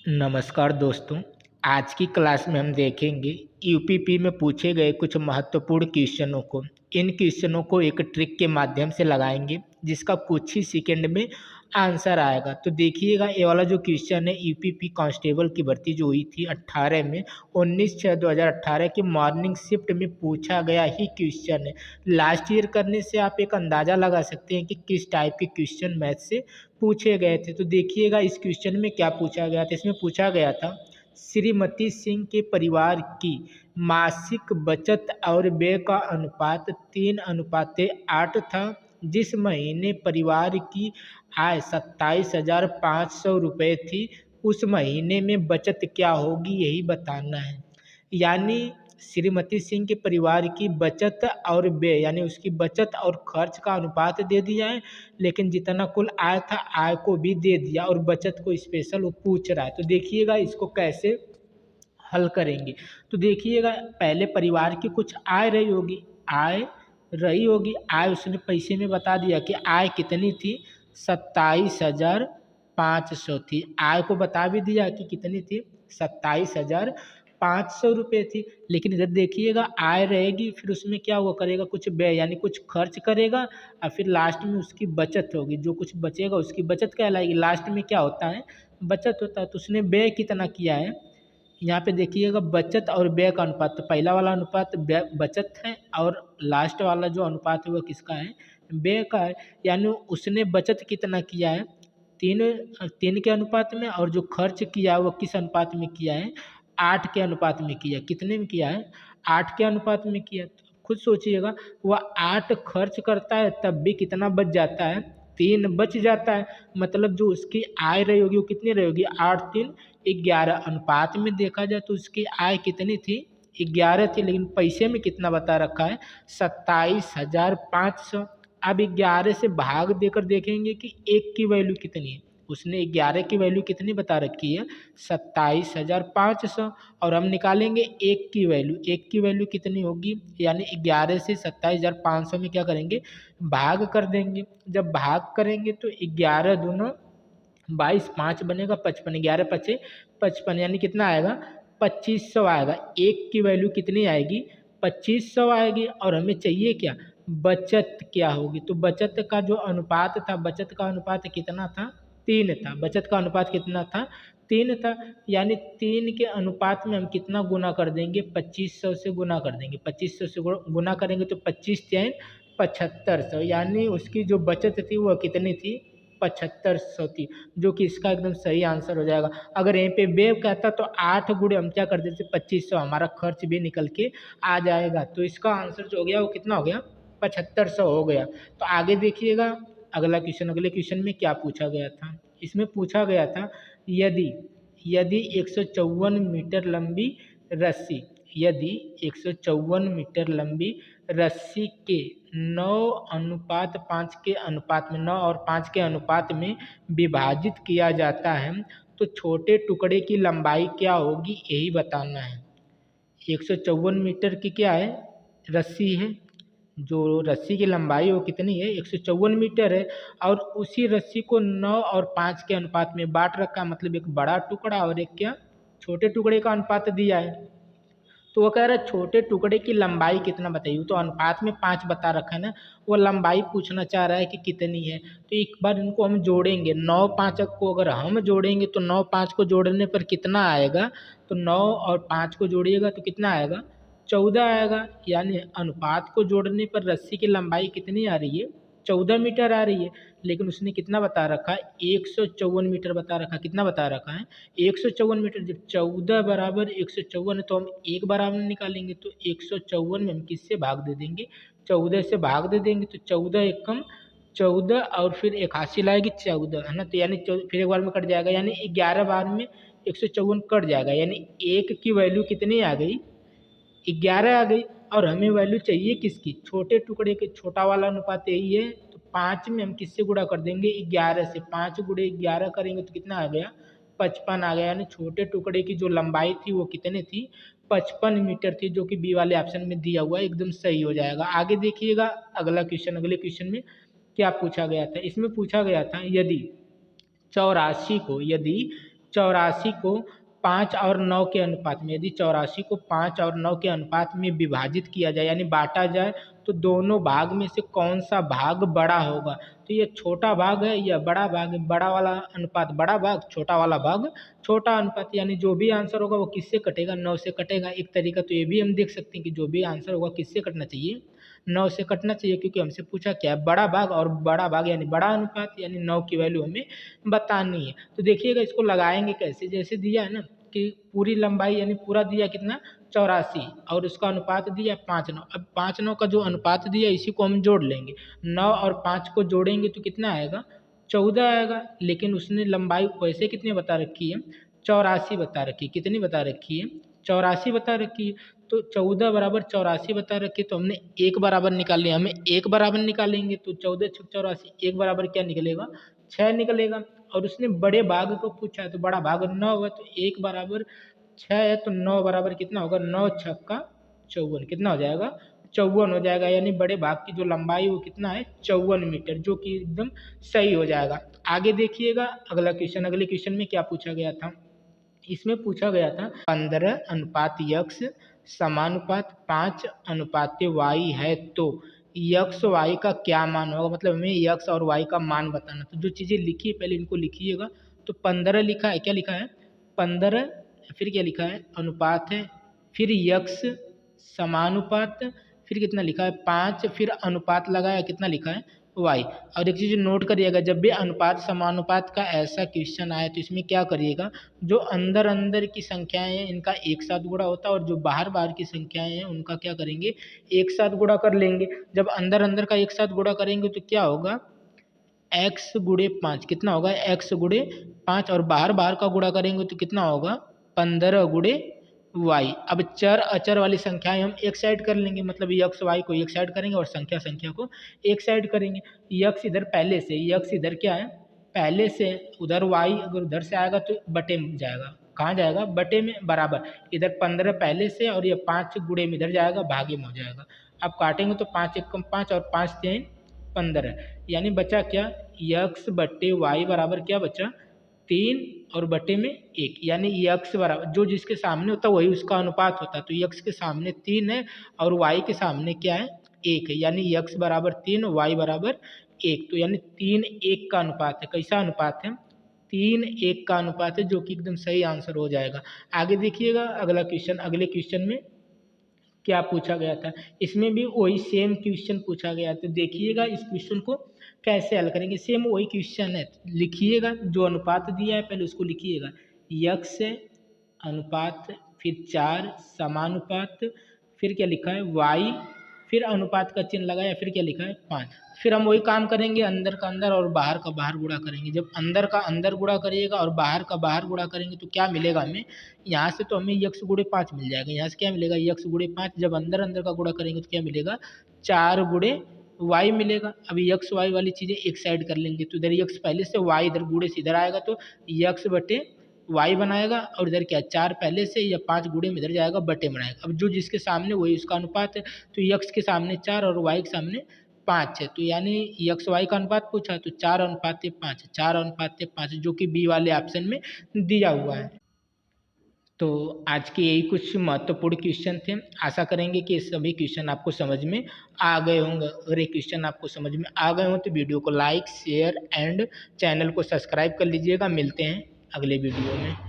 नमस्कार दोस्तों। आज की क्लास में हम देखेंगे यूपीपी में पूछे गए कुछ महत्वपूर्ण क्वेश्चनों को। इन क्वेश्चनों को एक ट्रिक के माध्यम से लगाएंगे जिसका कुछ ही सेकंड में आंसर आएगा। तो देखिएगा, ये वाला जो क्वेश्चन है यूपीपी कांस्टेबल की भर्ती जो हुई थी 18 में 19/6/2018 की मॉर्निंग शिफ्ट में पूछा गया ही क्वेश्चन है। लास्ट ईयर करने से आप एक अंदाज़ा लगा सकते हैं कि किस टाइप के क्वेश्चन मैथ से पूछे गए थे। तो देखिएगा इस क्वेश्चन में क्या पूछा गया था। इसमें पूछा गया था श्रीमती सिंह के परिवार की मासिक बचत और व्यय का अनुपात 3:8 था। जिस महीने परिवार की आय 27,500 रुपये थी, उस महीने में बचत क्या होगी, यही बताना है। यानी श्रीमती सिंह के परिवार की बचत और व्यय यानी उसकी बचत और खर्च का अनुपात दे दिया है, लेकिन जितना कुल आय था आय को भी दे दिया और बचत को स्पेशल वो पूछ रहा है। तो देखिएगा इसको कैसे हल करेंगे। तो देखिएगा, पहले परिवार की कुछ आय उसने पैसे में बता दिया कि आय कितनी थी, 27,500 थी। आय को बता भी दिया कि कितनी थी, 27,500 रुपये थी। लेकिन इधर देखिएगा आय रहेगी, फिर उसमें क्या वो करेगा, कुछ व्यय यानी कुछ खर्च करेगा और फिर लास्ट में उसकी बचत होगी। जो कुछ बचेगा उसकी बचत कहलाएगी। लास्ट में क्या होता है, बचत होता है। तो उसने व्यय कितना किया है, यहाँ पे देखिएगा बचत और व्यय का अनुपात। तो पहला वाला अनुपात बचत है और लास्ट वाला जो अनुपात है वो किसका है, व्यय का है। यानी उसने बचत कितना किया है, तीन तीन के अनुपात में, और जो खर्च किया है वो किस अनुपात में किया है, 8 के अनुपात में किया। कितने में किया है, 8 के अनुपात में किया। तो खुद सोचिएगा, वह 8 खर्च करता है तब भी कितना बच जाता है, 3 बच जाता है। मतलब जो उसकी आय रही होगी वो कितनी रही होगी, 8 3 11। अनुपात में देखा जाए तो उसकी आय कितनी थी, 11 थी, लेकिन पैसे में कितना बता रखा है, 27,500। अब 11 से भाग देकर देखेंगे कि एक की वैल्यू कितनी है। उसने 11 की वैल्यू कितनी बता रखी है, 27,500। और हम निकालेंगे एक की वैल्यू। एक की वैल्यू कितनी होगी, यानी 11 से 27,500 में क्या करेंगे, भाग कर देंगे। जब भाग करेंगे तो 11 दूना 22, 5 बनेगा 55, 11 पचे 55, यानी कितना आएगा, 2500 आएगा। एक की वैल्यू कितनी आएगी, 2500 आएगी। और हमें चाहिए क्या, बचत क्या होगी। तो बचत का जो अनुपात था, बचत का अनुपात कितना था, 3 था। बचत का अनुपात कितना था, 3 था। यानी 3 के अनुपात में हम कितना गुना कर देंगे, 2500 से गुना कर देंगे। 2500 से गुना करेंगे तो 25 3 7500, यानी उसकी जो बचत थी वह कितनी थी, 7500 थी, जो कि इसका एकदम सही आंसर हो जाएगा। अगर यहीं पे व्यय कहता तो 8 गुणे हम क्या कर देते, 2500, हमारा खर्च भी निकल के आ जाएगा। तो इसका आंसर जो हो गया वो कितना हो गया, 7500 हो गया। तो आगे देखिएगा अगला क्वेश्चन। अगले क्वेश्चन में क्या पूछा गया था, इसमें पूछा गया था यदि यदि 154 मीटर लंबी रस्सी यदि 154 मीटर लंबी रस्सी के 9:5 के अनुपात में 9 और 5 के अनुपात में विभाजित किया जाता है, तो छोटे टुकड़े की लंबाई क्या होगी, यही बताना है। 154 मीटर की क्या है, रस्सी है। जो रस्सी की लंबाई वो कितनी है, 154 मीटर है। और उसी रस्सी को 9 और 5 के अनुपात में बांट रखा, मतलब एक बड़ा टुकड़ा और एक क्या, छोटे टुकड़े का अनुपात दिया है। तो वो कह रहा है छोटे टुकड़े की लंबाई कितना बताइए। तो अनुपात में 5 बता रखा है ना, वो लंबाई पूछना चाह रहा है कि कितनी है। तो एक बार इनको हम जोड़ेंगे, 9 5 को अगर हम जोड़ेंगे तो 9 5 को जोड़ने पर कितना आएगा, तो 9 और 5 को जोड़िएगा तो कितना आएगा, 14 आएगा। यानी अनुपात को जोड़ने पर रस्सी की लंबाई कितनी आ रही है, 14 मीटर आ रही है। लेकिन उसने कितना बता रखा है, 154 मीटर बता रखा है। कितना बता रखा है, 154 मीटर। जब 14 बराबर 154 है तो हम एक बराबर निकालेंगे। तो 154 में हम किससे भाग दे देंगे, 14 से भाग दे देंगे। तो 14 एकम 14 और फिर 81 लाएगी 14, है ना। तो यानी फिर एक बार में कट जाएगा, यानी 11 बार में 154 कट जाएगा। यानी एक की वैल्यू कितनी आ गई, 11 आ गई। और हमें वैल्यू चाहिए किसकी, छोटे टुकड़े के। छोटा वाला अनुपात यही है। तो 5 में हम किससे गुणा कर देंगे, 11 से। 5 गुणे 11 करेंगे तो कितना आ गया, 55 आ गया। यानी छोटे टुकड़े की जो लंबाई थी वो कितनी थी, 55 मीटर थी, जो कि बी वाले ऑप्शन में दिया हुआ है, एकदम सही हो जाएगा। आगे देखिएगा अगला क्वेश्चन। अगले क्वेश्चन में क्या पूछा गया था, इसमें पूछा गया था यदि 84 को 5 और 9 के अनुपात में, यदि 84 को 5 और 9 के अनुपात में विभाजित किया जाए यानी बांटा जाए तो दोनों भाग में से कौन सा भाग बड़ा होगा। तो ये छोटा भाग है या बड़ा भाग है, बड़ा वाला अनुपात बड़ा भाग, छोटा वाला भाग छोटा अनुपात, यानी जो भी आंसर होगा वो किससे कटेगा, 9 से कटेगा। एक तरीका तो ये भी हम देख सकते हैं कि जो भी आंसर होगा किससे कटना चाहिए, 9 से कटना चाहिए, क्योंकि हमसे पूछा क्या है, बड़ा भाग, और बड़ा भाग यानी बड़ा अनुपात यानी 9 की वैल्यू हमें बतानी है। तो देखिएगा इसको लगाएंगे कैसे, जैसे दिया है ना कि पूरी लंबाई यानी पूरा दिया कितना 84 और उसका अनुपात दिया 5/9। अब 5/9 का जो अनुपात दिया इसी को हम जोड़ लेंगे, 9 और 5 को जोड़ेंगे तो कितना आएगा 14 आएगा, लेकिन उसने लंबाई वैसे कितनी बता रखी है 84 बता रखी है, कितनी बता रखी है 84 बता रखी है। तो 14 बराबर 84 बता रखी है, तो हमने एक बराबर निकाल लिया, हमें एक बराबर निकालेंगे तो 14 छुक 84 एक बराबर क्या निकलेगा 6 निकलेगा। और उसने बड़े भाग को पूछा है तो बड़ा भाग 9 है, तो एक बराबर 6 है तो 9 बराबर कितना होगा 9 छक्का 54, कितना हो जाएगा 54 हो जाएगा, यानी बड़े भाग की जो लंबाई वो कितना है 54 मीटर, जो कि एकदम सही हो जाएगा। आगे देखिएगा अगला क्वेश्चन, अगले क्वेश्चन में क्या पूछा गया था, इसमें पूछा गया था 15:x समानुपात 5:y है तो यक्स वाई का क्या मान होगा, मतलब हमें यक्स और वाई का मान बताना। तो जो चीज़ें लिखी है पहले इनको लिखिएगा। तो 15 लिखा है, क्या लिखा है 15, फिर क्या लिखा है अनुपात है, फिर यक्स समानुपात, फिर कितना लिखा है 5, फिर अनुपात लगाया कितना लिखा है वाई। और एक चीज़ नोट करिएगा, जब भी अनुपात समानुपात का ऐसा क्वेश्चन आए तो इसमें क्या करिएगा, जो अंदर अंदर की संख्याएं हैं इनका एक साथ गुणा होता है और जो बाहर बाहर की संख्याएं हैं उनका क्या करेंगे एक साथ गुणा कर लेंगे। जब अंदर अंदर का एक साथ गुणा करेंगे तो क्या होगा x गुणे 5, कितना होगा x गुणे 5, और बाहर बाहर का गुणा करेंगे तो कितना होगा 15 गुणे y। अब चर अचर वाली संख्याएं हम एक साइड कर लेंगे, मतलब x y को एक साइड करेंगे और संख्या संख्या को एक साइड करेंगे। x इधर पहले से, x इधर क्या है पहले से, उधर y अगर उधर से आएगा तो बटे में जाएगा, कहाँ जाएगा बटे में, बराबर इधर 15 पहले से और ये 5 गुणे में इधर जाएगा भागे में हो जाएगा। अब काटेंगे तो 5 एकम 5 और 5 3 15, यानी बचा क्या x बटे y बराबर क्या बचा 3 और बटे में 1, यानी x बराबर जो जिसके सामने होता है वही उसका अनुपात होता है। तो x के सामने 3 है और y के सामने क्या है 1 है, यानी x बराबर 3 y बराबर 1। तो यानी 3:1 का अनुपात है, कैसा अनुपात है 3:1 का अनुपात है, जो कि एकदम सही आंसर हो जाएगा। आगे देखिएगा अगला क्वेश्चन, अगले क्वेश्चन में क्या पूछा गया था, इसमें भी वही सेम क्वेश्चन पूछा गया। तो देखिएगा इस क्वेश्चन को कैसे हल करेंगे, सेम वही क्वेश्चन है। लिखिएगा जो अनुपात दिया है पहले उसको लिखिएगा, यक्स अनुपात फिर 4 समानुपात, फिर क्या लिखा है y, फिर अनुपात का चिन्ह लगाया, फिर क्या लिखा है 5। फिर हम वही काम करेंगे, अंदर का अंदर और बाहर का बाहर गुणा करेंगे। जब अंदर का अंदर गुणा करिएगा और बाहर का बाहर गुणा करेंगे तो क्या मिलेगा हमें, यहाँ से तो हमें यक्स गुणे 5 मिल जाएगा, यहाँ से क्या मिलेगा यक्स गुणे 5। जब अंदर अंदर का गुणा करेंगे तो क्या मिलेगा 4 गुणे y मिलेगा। अभी यक्स वाई वाली चीज़ें एक साइड कर लेंगे, तो इधर यक्स पहले से y इधर गुणे से इधर आएगा तो यक्स बटे y बनाएगा, और इधर क्या 4 पहले से या 5 गुणे में इधर जाएगा बटे बनाएगा। अब जो जिसके सामने वही उसका अनुपात है, तो यक्स के सामने 4 और y के सामने 5 है, तो यानी यक्स वाई का अनुपात पूछा तो 4:5, 4:5 जो कि बी वाले ऑप्शन में दिया हुआ है। तो आज के यही कुछ महत्वपूर्ण क्वेश्चन थे। आशा करेंगे कि सभी क्वेश्चन आपको समझ में आ गए होंगे। अगर ये क्वेश्चन आपको समझ में आ गए हों तो वीडियो को लाइक शेयर एंड चैनल को सब्सक्राइब कर लीजिएगा। मिलते हैं अगले वीडियो में।